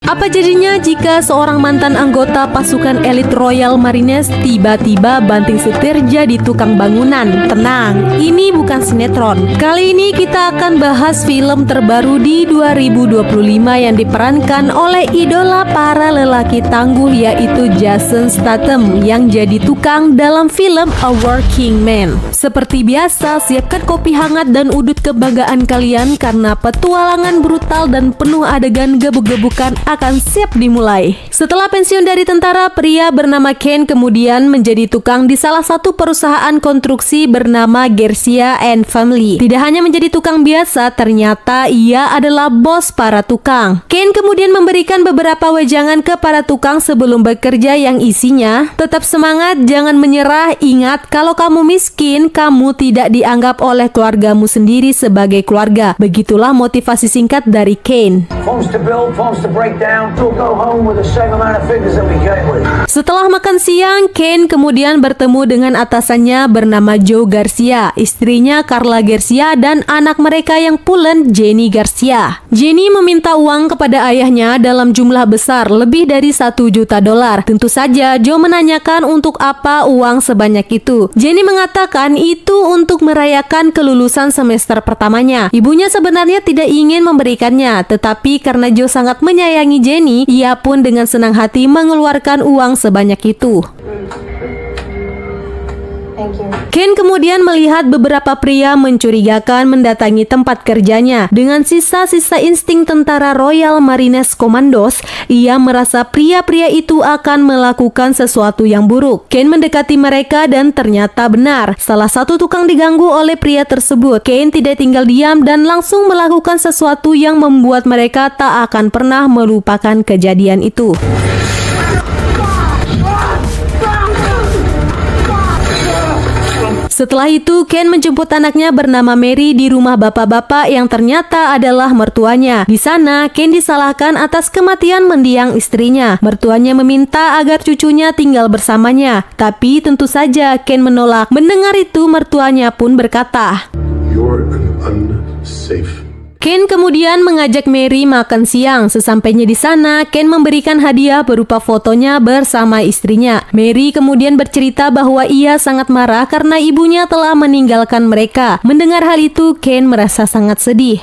Apa jadinya jika seorang mantan anggota pasukan elit Royal Marines tiba-tiba banting setir jadi tukang bangunan? Tenang, ini bukan sinetron. Kali ini kita akan bahas film terbaru di 2025 yang diperankan oleh idola para lelaki tangguh, yaitu Jason Statham yang jadi tukang dalam film A Working Man. Seperti biasa, siapkan kopi hangat dan udut kebanggaan kalian karena petualangan brutal dan penuh adegan gebuk-gebukan akan siap dimulai. Setelah pensiun dari tentara, pria bernama Ken kemudian menjadi tukang di salah satu perusahaan konstruksi bernama Garcia and Family. Tidak hanya menjadi tukang biasa, ternyata ia adalah bos para tukang. Ken kemudian memberikan beberapa wejangan ke para tukang sebelum bekerja yang isinya, tetap semangat, jangan menyerah, ingat kalau kamu miskin, kamu tidak dianggap oleh keluargamu sendiri sebagai keluarga. Begitulah motivasi singkat dari Ken. Setelah makan siang, Ken kemudian bertemu dengan atasannya bernama Joe Garcia, istrinya Carla Garcia, dan anak mereka yang pulen, Jenny Garcia. Jenny meminta uang kepada ayahnya dalam jumlah besar, lebih dari $1 juta. Tentu saja Joe menanyakan untuk apa uang sebanyak itu. Jenny mengatakan itu untuk merayakan kelulusan semester pertamanya. Ibunya sebenarnya tidak ingin memberikannya, tetapi karena Joe sangat menyayangi Jenny, ia pun dengan senang hati mengeluarkan uang sebanyak itu. Ken kemudian melihat beberapa pria mencurigakan mendatangi tempat kerjanya. Dengan sisa-sisa insting tentara Royal Marines Commandos, ia merasa pria-pria itu akan melakukan sesuatu yang buruk. Ken mendekati mereka dan ternyata benar. Salah satu tukang diganggu oleh pria tersebut. Ken tidak tinggal diam dan langsung melakukan sesuatu yang membuat mereka tak akan pernah melupakan kejadian itu. Setelah itu, Ken menjemput anaknya bernama Mary di rumah bapak-bapak yang ternyata adalah mertuanya. Di sana, Ken disalahkan atas kematian mendiang istrinya. Mertuanya meminta agar cucunya tinggal bersamanya. Tapi tentu saja Ken menolak. Mendengar itu, mertuanya pun berkata, "You're unsafe." Ken kemudian mengajak Mary makan siang. Sesampainya di sana, Ken memberikan hadiah berupa fotonya bersama istrinya. Mary kemudian bercerita bahwa ia sangat marah karena ibunya telah meninggalkan mereka. Mendengar hal itu, Ken merasa sangat sedih.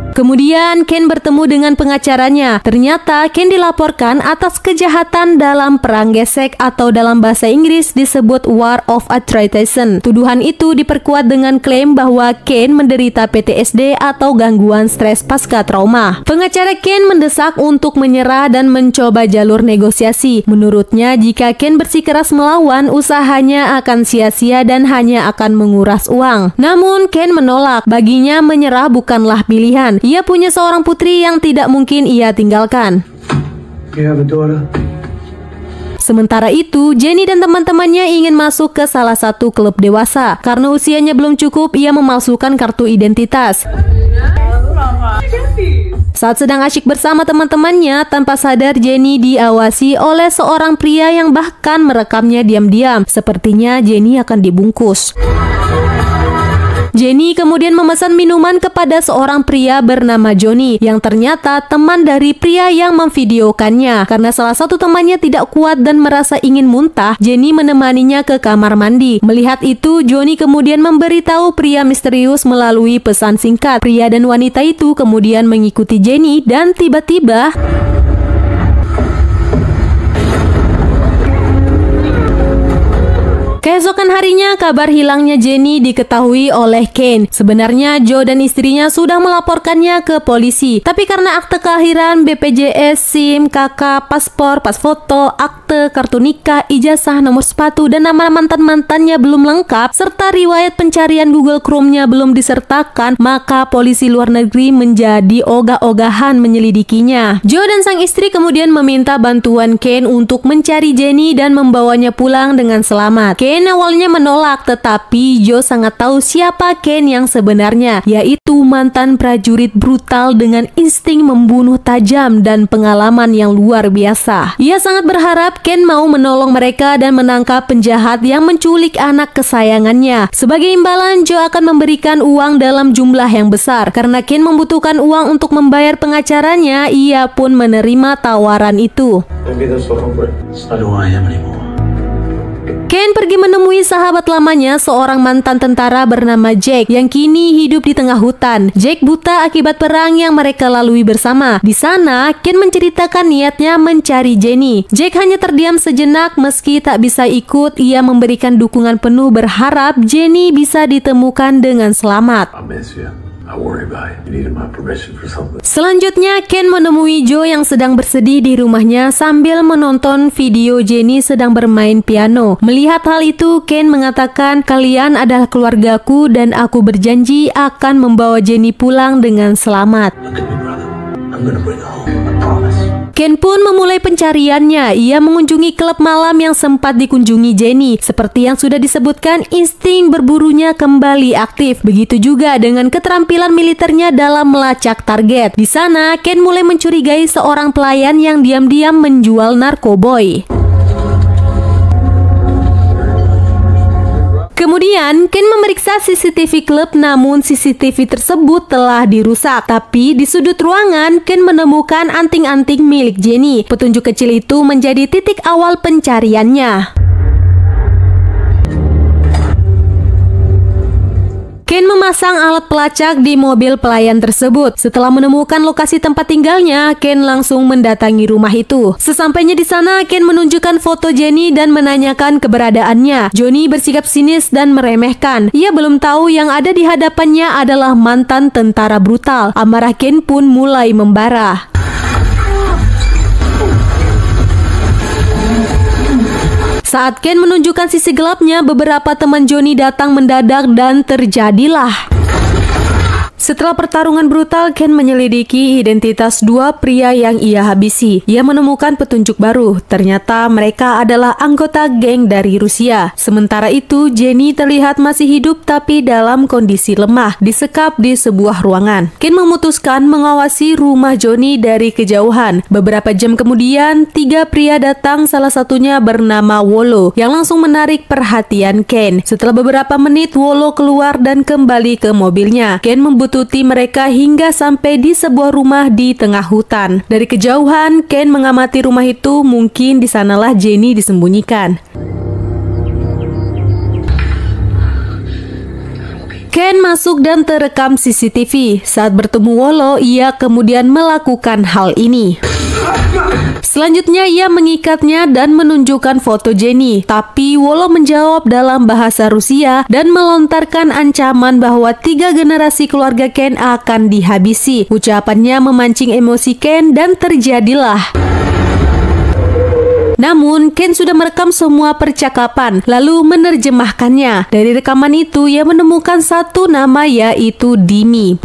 Kemudian Ken bertemu dengan pengacaranya. Ternyata Ken dilaporkan atas kejahatan dalam perang gesek atau dalam bahasa Inggris disebut War of Attrition. Tuduhan itu diperkuat dengan klaim bahwa Ken menderita PTSD atau gangguan stres pasca trauma. Pengacara Ken mendesak untuk menyerah dan mencoba jalur negosiasi. Menurutnya, jika Ken bersikeras melawan, usahanya akan sia-sia dan hanya akan menguras uang. Namun Ken menolak. Baginya menyerah bukanlah pilihan. Ia punya seorang putri yang tidak mungkin ia tinggalkan. Sementara itu, Jenny dan teman-temannya ingin masuk ke salah satu klub dewasa. Karena usianya belum cukup, ia memalsukan kartu identitas. Saat sedang asyik bersama teman-temannya, tanpa sadar Jenny diawasi oleh seorang pria yang bahkan merekamnya diam-diam. Sepertinya Jenny akan dibungkus. Jenny kemudian memesan minuman kepada seorang pria bernama Johnny yang ternyata teman dari pria yang memvideokannya. Karena salah satu temannya tidak kuat dan merasa ingin muntah, Jenny menemaninya ke kamar mandi. Melihat itu, Johnny kemudian memberitahu pria misterius melalui pesan singkat. Pria dan wanita itu kemudian mengikuti Jenny dan tiba-tiba keesokan harinya, kabar hilangnya Jenny diketahui oleh Ken. Sebenarnya Joe dan istrinya sudah melaporkannya ke polisi, tapi karena akte kelahiran, BPJS, SIM, KK, paspor, pas foto, akte, kartu nikah, ijazah, nomor sepatu, dan nama mantan-mantannya belum lengkap, serta riwayat pencarian Google Chrome-nya belum disertakan, maka polisi luar negeri menjadi ogah-ogahan menyelidikinya. Joe dan sang istri kemudian meminta bantuan Ken untuk mencari Jenny dan membawanya pulang dengan selamat. Ken awalnya menolak, tetapi Joe sangat tahu siapa Ken yang sebenarnya, yaitu mantan prajurit brutal dengan insting membunuh tajam dan pengalaman yang luar biasa. Ia sangat berharap Ken mau menolong mereka dan menangkap penjahat yang menculik anak kesayangannya. Sebagai imbalan, Joe akan memberikan uang dalam jumlah yang besar. Karena Ken membutuhkan uang untuk membayar pengacaranya, ia pun menerima tawaran itu. Ken pergi menemui sahabat lamanya, seorang mantan tentara bernama Jack yang kini hidup di tengah hutan. Jack buta akibat perang yang mereka lalui bersama. Di sana, Ken menceritakan niatnya mencari Jenny. Jack hanya terdiam sejenak, meski tak bisa ikut, ia memberikan dukungan penuh berharap Jenny bisa ditemukan dengan selamat. Selanjutnya, Ken menemui Joe yang sedang bersedih di rumahnya sambil menonton video Jenny sedang bermain piano. Melihat hal itu, Ken mengatakan, "Kalian adalah keluargaku dan aku berjanji akan membawa Jenny pulang dengan selamat." Ken pun memulai pencariannya. Ia mengunjungi klub malam yang sempat dikunjungi Jenny. Seperti yang sudah disebutkan, insting berburunya kembali aktif. Begitu juga dengan keterampilan militernya dalam melacak target. Di sana, Ken mulai mencurigai seorang pelayan yang diam-diam menjual narkoboy. Kemudian, Ken memeriksa CCTV klub, namun CCTV tersebut telah dirusak. Tapi di sudut ruangan, Ken menemukan anting-anting milik Jenny. Petunjuk kecil itu menjadi titik awal pencariannya. Ken memasang alat pelacak di mobil pelayan tersebut. Setelah menemukan lokasi tempat tinggalnya, Ken langsung mendatangi rumah itu. Sesampainya di sana, Ken menunjukkan foto Jenny dan menanyakan keberadaannya. Johnny bersikap sinis dan meremehkan. Ia belum tahu yang ada di hadapannya adalah mantan tentara brutal. Amarah Ken pun mulai membara. Saat Ken menunjukkan sisi gelapnya, beberapa teman Johnny datang mendadak dan terjadilah. Setelah pertarungan brutal, Ken menyelidiki identitas dua pria yang ia habisi. Ia menemukan petunjuk baru. Ternyata mereka adalah anggota geng dari Rusia. Sementara itu, Jenny terlihat masih hidup tapi dalam kondisi lemah, disekap di sebuah ruangan. Ken memutuskan mengawasi rumah Johnny dari kejauhan. Beberapa jam kemudian, 3 pria datang, salah satunya bernama Wolo, yang langsung menarik perhatian Ken. Setelah beberapa menit, Wolo keluar dan kembali ke mobilnya. Ken membutuhkan mereka hingga sampai di sebuah rumah di tengah hutan. Dari kejauhan, Ken mengamati rumah itu, mungkin di sanalah Jenny disembunyikan. Ken masuk dan terekam CCTV. Saat bertemu Wolo, ia kemudian melakukan hal ini. Selanjutnya ia mengikatnya dan menunjukkan foto Jenny. Tapi Wolo menjawab dalam bahasa Rusia dan melontarkan ancaman bahwa 3 generasi keluarga Ken akan dihabisi. Ucapannya memancing emosi Ken dan terjadilah. Namun, Ken sudah merekam semua percakapan, lalu menerjemahkannya. Dari rekaman itu, ia menemukan satu nama, yaitu Dimi.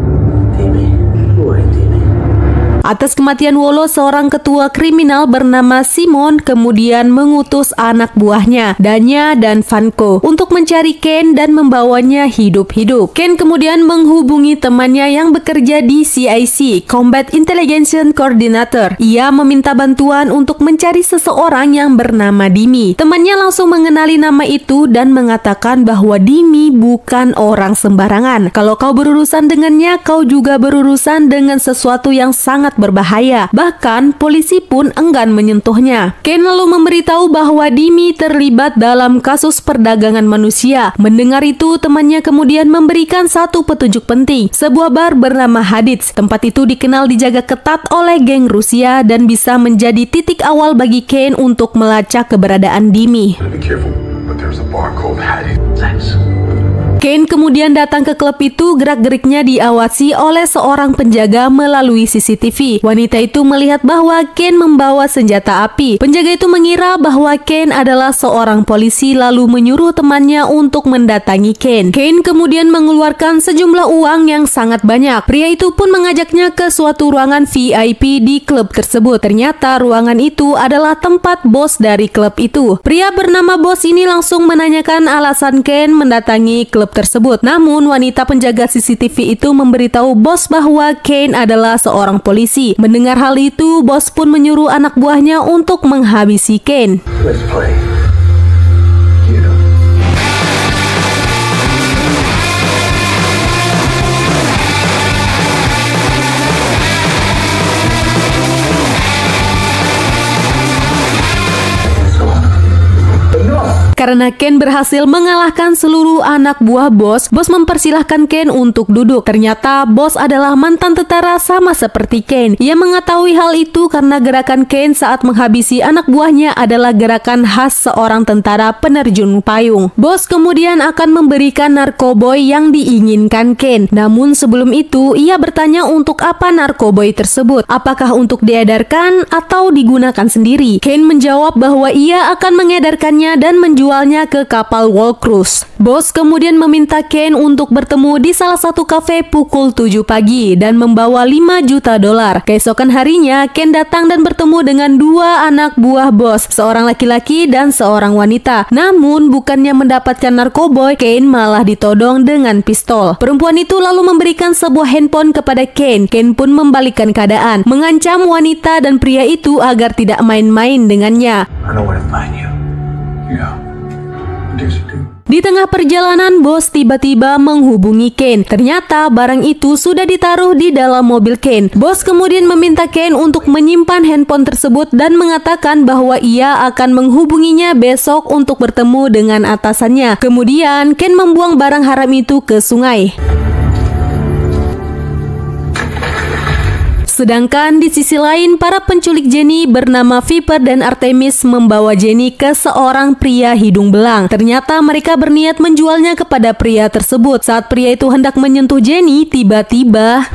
Atas kematian Wolo, seorang ketua kriminal bernama Simon kemudian mengutus anak buahnya, Danya dan Vanko, untuk mencari Ken dan membawanya hidup-hidup. Ken kemudian menghubungi temannya yang bekerja di CIC, Combat Intelligence Coordinator. Ia meminta bantuan untuk mencari seseorang yang bernama Dimi. Temannya langsung mengenali nama itu dan mengatakan bahwa Dimi bukan orang sembarangan. Kalau kau berurusan dengannya, kau juga berurusan dengan sesuatu yang sangat berbahaya. Bahkan polisi pun enggan menyentuhnya. Ken lalu memberitahu bahwa Dimi terlibat dalam kasus perdagangan manusia. Mendengar itu, temannya kemudian memberikan satu petunjuk penting, sebuah bar bernama Hadits. Tempat itu dikenal dijaga ketat oleh geng Rusia dan bisa menjadi titik awal bagi Ken untuk melacak keberadaan Dimi. Kane kemudian datang ke klub itu, gerak-geriknya diawasi oleh seorang penjaga melalui CCTV. Wanita itu melihat bahwa Kane membawa senjata api. Penjaga itu mengira bahwa Kane adalah seorang polisi lalu menyuruh temannya untuk mendatangi Kane. Kane kemudian mengeluarkan sejumlah uang yang sangat banyak. Pria itu pun mengajaknya ke suatu ruangan VIP di klub tersebut. Ternyata ruangan itu adalah tempat bos dari klub itu. Pria bernama Bos ini langsung menanyakan alasan Kane mendatangi klub tersebut. Namun wanita penjaga CCTV itu memberitahu Bos bahwa Kane adalah seorang polisi. Mendengar hal itu, Bos pun menyuruh anak buahnya untuk menghabisi Kane. Let's play. Karena Kane berhasil mengalahkan seluruh anak buah Bos, Bos mempersilahkan Kane untuk duduk. Ternyata Bos adalah mantan tentara sama seperti Kane. Ia mengetahui hal itu karena gerakan Kane saat menghabisi anak buahnya adalah gerakan khas seorang tentara penerjun payung. Bos kemudian akan memberikan narkoboy yang diinginkan Kane. Namun sebelum itu, ia bertanya untuk apa narkoboy tersebut. Apakah untuk diedarkan atau digunakan sendiri? Kane menjawab bahwa ia akan mengedarkannya dan menjualnya ke kapal Wall Cruise. Bos kemudian meminta Kane untuk bertemu di salah satu kafe pukul 7 pagi dan membawa $5 juta. Keesokan harinya, Kane datang dan bertemu dengan dua anak buah Bos, seorang laki-laki dan seorang wanita. Namun, bukannya mendapatkan narkoboy, Kane malah ditodong dengan pistol. Perempuan itu lalu memberikan sebuah handphone kepada Kane. Kane pun membalikkan keadaan, mengancam wanita dan pria itu agar tidak main-main dengannya. I know where to find you. Yeah. Di tengah perjalanan, Bos tiba-tiba menghubungi Kane. Ternyata barang itu sudah ditaruh di dalam mobil Kane. Bos kemudian meminta Kane untuk menyimpan handphone tersebut dan mengatakan bahwa ia akan menghubunginya besok untuk bertemu dengan atasannya. Kemudian Kane membuang barang haram itu ke sungai. Sedangkan di sisi lain, para penculik Jenny bernama Viper dan Artemis membawa Jenny ke seorang pria hidung belang. Ternyata mereka berniat menjualnya kepada pria tersebut. Saat pria itu hendak menyentuh Jenny, tiba-tiba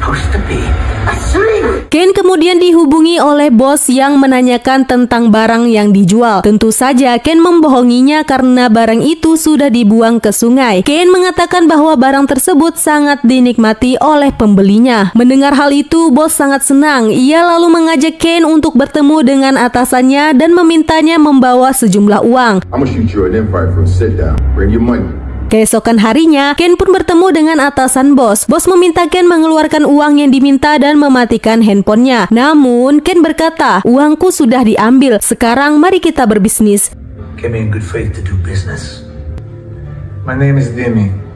Kane kemudian dihubungi oleh Bos yang menanyakan tentang barang yang dijual. Tentu saja Kane membohonginya karena barang itu sudah dibuang ke sungai. Kane mengatakan bahwa barang tersebut sangat dinikmati oleh pembelinya. Mendengar hal itu, Bos sangat senang. Ia lalu mengajak Kane untuk bertemu dengan atasannya dan memintanya membawa sejumlah uang. Keesokan harinya, Kane pun bertemu dengan atasan Bos. Bos meminta Kane mengeluarkan uang yang diminta dan mematikan handphonenya. Namun, Kane berkata, "Uangku sudah diambil. Sekarang mari kita berbisnis." Came in good faith to do business. My name is Demi.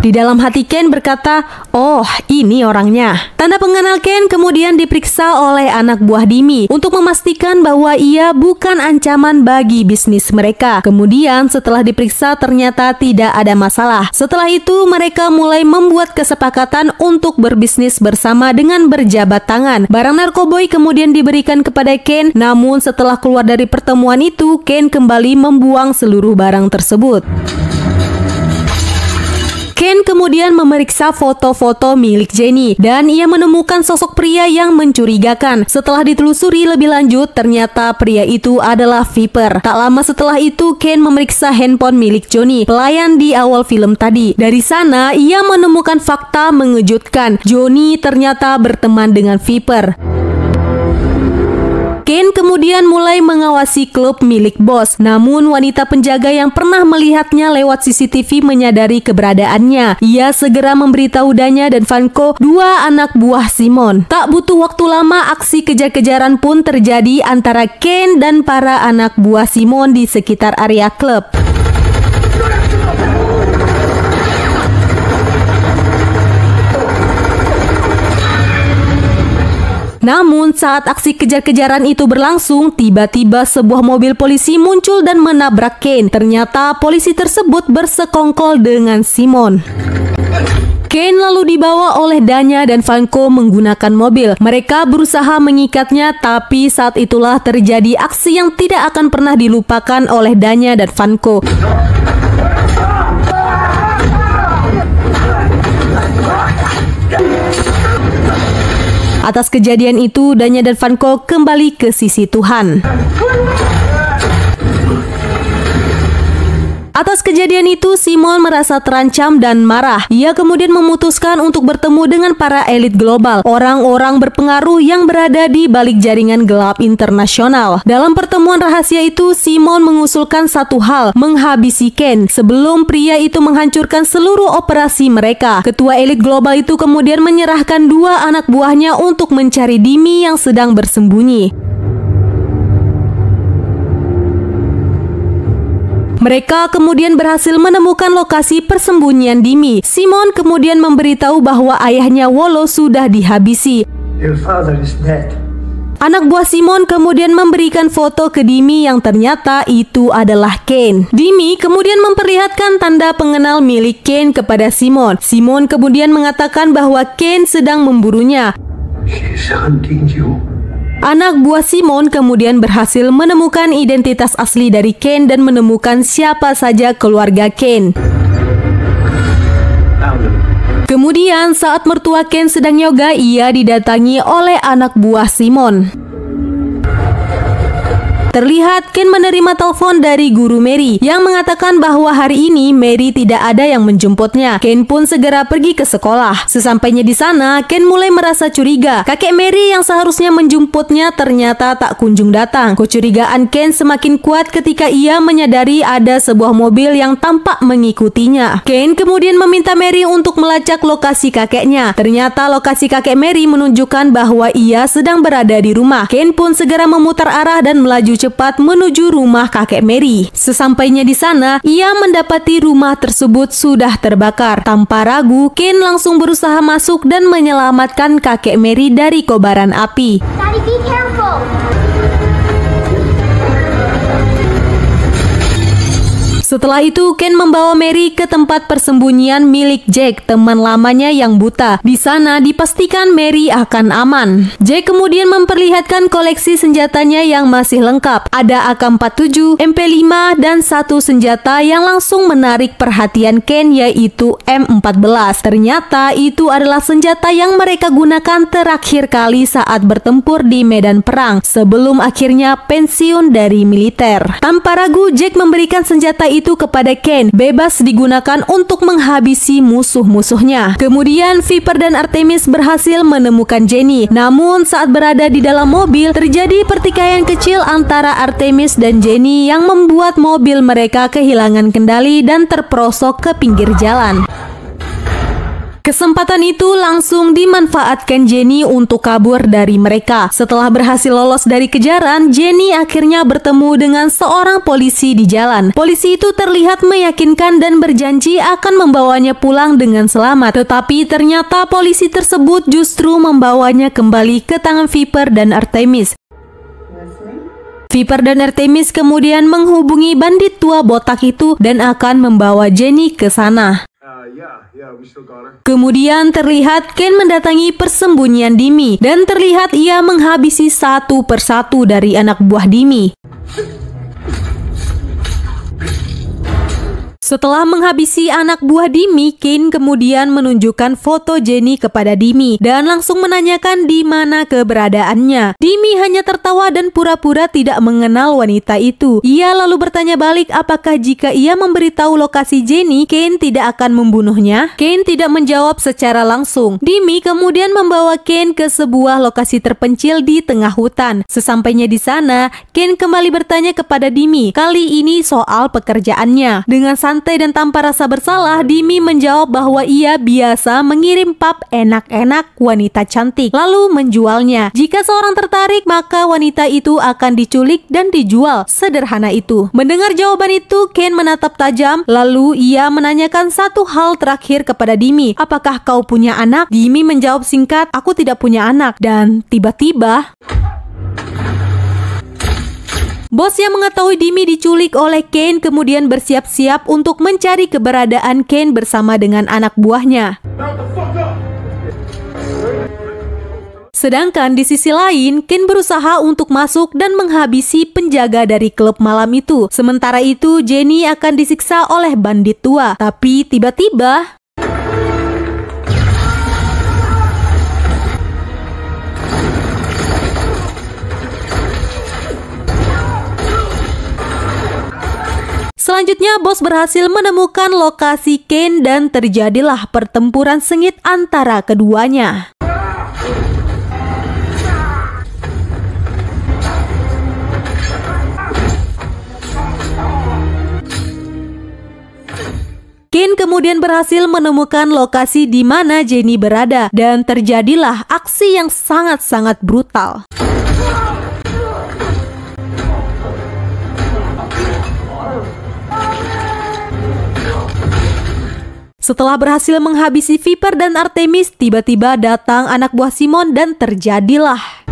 Di dalam hati Kane berkata, "Oh, ini orangnya." Tanda pengenal Kane kemudian diperiksa oleh anak buah Dimi untuk memastikan bahwa ia bukan ancaman bagi bisnis mereka. Kemudian setelah diperiksa ternyata tidak ada masalah. Setelah itu mereka mulai membuat kesepakatan untuk berbisnis bersama dengan berjabat tangan. Barang narkoboy kemudian diberikan kepada Kane, namun setelah keluar dari pertemuan itu, Kane kembali membuang seluruh barang tersebut. Kane kemudian memeriksa foto-foto milik Jenny dan ia menemukan sosok pria yang mencurigakan. Setelah ditelusuri lebih lanjut, ternyata pria itu adalah Viper. Tak lama setelah itu, Kane memeriksa handphone milik Johnny, pelayan di awal film tadi. Dari sana, ia menemukan fakta mengejutkan. Johnny ternyata berteman dengan Viper. Kane kemudian mulai mengawasi klub milik Bos. Namun wanita penjaga yang pernah melihatnya lewat CCTV menyadari keberadaannya. Ia segera memberitahu Danya dan Vanko, dua anak buah Simon. Tak butuh waktu lama, aksi kejar-kejaran pun terjadi antara Kane dan para anak buah Simon di sekitar area klub. Namun saat aksi kejar-kejaran itu berlangsung, tiba-tiba sebuah mobil polisi muncul dan menabrak Kane. Ternyata polisi tersebut bersekongkol dengan Simon. Kane lalu dibawa oleh Danya dan Vanko menggunakan mobil. Mereka berusaha mengikatnya, tapi saat itulah terjadi aksi yang tidak akan pernah dilupakan oleh Danya dan Vanko. Atas kejadian itu, Danya dan Vanko kembali ke sisi Tuhan. Atas kejadian itu, Simon merasa terancam dan marah. Ia kemudian memutuskan untuk bertemu dengan para elit global, orang-orang berpengaruh yang berada di balik jaringan gelap internasional. Dalam pertemuan rahasia itu, Simon mengusulkan satu hal, menghabisi Ken sebelum pria itu menghancurkan seluruh operasi mereka. Ketua elit global itu kemudian menyerahkan 2 anak buahnya untuk mencari Dimi yang sedang bersembunyi. Mereka kemudian berhasil menemukan lokasi persembunyian Dimi. Simon kemudian memberitahu bahwa ayahnya Wolo sudah dihabisi. Your father is dead. Anak buah Simon kemudian memberikan foto ke Dimi yang ternyata itu adalah Ken. Dimi kemudian memperlihatkan tanda pengenal milik Ken kepada Simon. Simon kemudian mengatakan bahwa Ken sedang memburunya. She is hunting you. Anak buah Simon kemudian berhasil menemukan identitas asli dari Ken dan menemukan siapa saja keluarga Ken. Kemudian saat mertua Ken sedang yoga, ia didatangi oleh anak buah Simon. Terlihat Ken menerima telepon dari guru Mary yang mengatakan bahwa hari ini Mary tidak ada yang menjemputnya. Ken pun segera pergi ke sekolah. Sesampainya di sana, Ken mulai merasa curiga. Kakek Mary yang seharusnya menjemputnya ternyata tak kunjung datang. Kecurigaan Ken semakin kuat ketika ia menyadari ada sebuah mobil yang tampak mengikutinya. Ken kemudian meminta Mary untuk melacak lokasi kakeknya. Ternyata lokasi kakek Mary menunjukkan bahwa ia sedang berada di rumah. Ken pun segera memutar arah dan melaju cepat menuju rumah kakek Mary. Sesampainya di sana, ia mendapati rumah tersebut sudah terbakar. Tanpa ragu, Ken langsung berusaha masuk dan menyelamatkan kakek Mary dari kobaran api. Daddy, be careful! Setelah itu, Ken membawa Mary ke tempat persembunyian milik Jack, teman lamanya yang buta. Di sana dipastikan Mary akan aman. Jack kemudian memperlihatkan koleksi senjatanya yang masih lengkap. Ada AK-47, MP5, dan satu senjata yang langsung menarik perhatian Ken, yaitu M14. Ternyata itu adalah senjata yang mereka gunakan terakhir kali saat bertempur di medan perang, sebelum akhirnya pensiun dari militer. Tanpa ragu, Jack memberikan senjata itu kepada Ken, bebas digunakan untuk menghabisi musuh-musuhnya. Kemudian Viper dan Artemis berhasil menemukan Jenny. Namun saat berada di dalam mobil, terjadi pertikaian kecil antara Artemis dan Jenny yang membuat mobil mereka kehilangan kendali dan terperosok ke pinggir jalan. Kesempatan itu langsung dimanfaatkan Jenny untuk kabur dari mereka. Setelah berhasil lolos dari kejaran, Jenny akhirnya bertemu dengan seorang polisi di jalan. Polisi itu terlihat meyakinkan dan berjanji akan membawanya pulang dengan selamat. Tetapi ternyata polisi tersebut justru membawanya kembali ke tangan Viper dan Artemis. Viper dan Artemis kemudian menghubungi bandit tua botak itu dan akan membawa Jenny ke sana. Kemudian terlihat Ken mendatangi persembunyian Dimi dan terlihat ia menghabisi satu persatu dari anak buah Dimi. Setelah menghabisi anak buah Dimi, Ken kemudian menunjukkan foto Jenny kepada Dimi dan langsung menanyakan di mana keberadaannya. Dimi hanya tertawa dan pura-pura tidak mengenal wanita itu. Ia lalu bertanya balik apakah jika ia memberitahu lokasi Jenny, Ken tidak akan membunuhnya. Ken tidak menjawab secara langsung. Dimi kemudian membawa Ken ke sebuah lokasi terpencil di tengah hutan. Sesampainya di sana, Ken kembali bertanya kepada Dimi, kali ini soal pekerjaannya. Dengan santai dan tanpa rasa bersalah, Dimi menjawab bahwa ia biasa mengirim pap enak-enak wanita cantik, lalu menjualnya. Jika seorang tertarik, maka wanita itu akan diculik dan dijual. Sederhana itu. Mendengar jawaban itu, Ken menatap tajam, lalu ia menanyakan satu hal terakhir kepada Dimi, apakah kau punya anak? Dimi menjawab singkat, aku tidak punya anak. Dan tiba-tiba bos yang mengetahui Dimi diculik oleh Ken kemudian bersiap-siap untuk mencari keberadaan Ken bersama dengan anak buahnya. Sedangkan di sisi lain, Ken berusaha untuk masuk dan menghabisi penjaga dari klub malam itu. Sementara itu, Jenny akan disiksa oleh bandit tua. Tapi tiba-tiba Selanjutnya, bos berhasil menemukan lokasi Kane dan terjadilah pertempuran sengit antara keduanya. Kane kemudian berhasil menemukan lokasi di mana Jenny berada dan terjadilah aksi yang sangat-sangat brutal. Setelah berhasil menghabisi Viper dan Artemis, tiba-tiba datang anak buah Simon dan terjadilah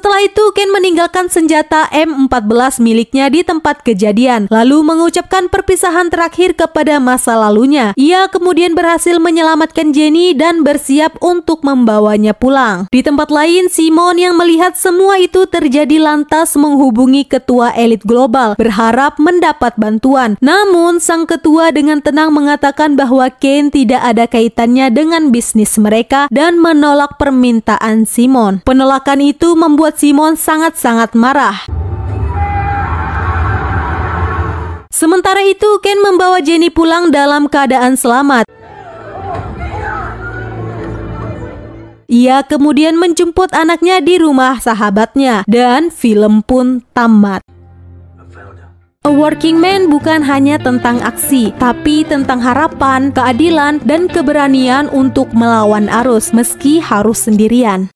Setelah itu, Kane meninggalkan senjata M14 miliknya di tempat kejadian, lalu mengucapkan perpisahan terakhir kepada masa lalunya. Ia kemudian berhasil menyelamatkan Jenny dan bersiap untuk membawanya pulang. Di tempat lain, Simon yang melihat semua itu terjadi lantas menghubungi ketua elit global, berharap mendapat bantuan. Namun, sang ketua dengan tenang mengatakan bahwa Kane tidak ada kaitannya dengan bisnis mereka dan menolak permintaan Simon. Penolakan itu membuat Simon sangat-sangat marah. Sementara itu, Kane membawa Jenny pulang dalam keadaan selamat. Ia kemudian menjemput anaknya di rumah sahabatnya dan film pun tamat. A Working Man bukan hanya tentang aksi, tapi tentang harapan, keadilan, dan keberanian untuk melawan arus meski harus sendirian.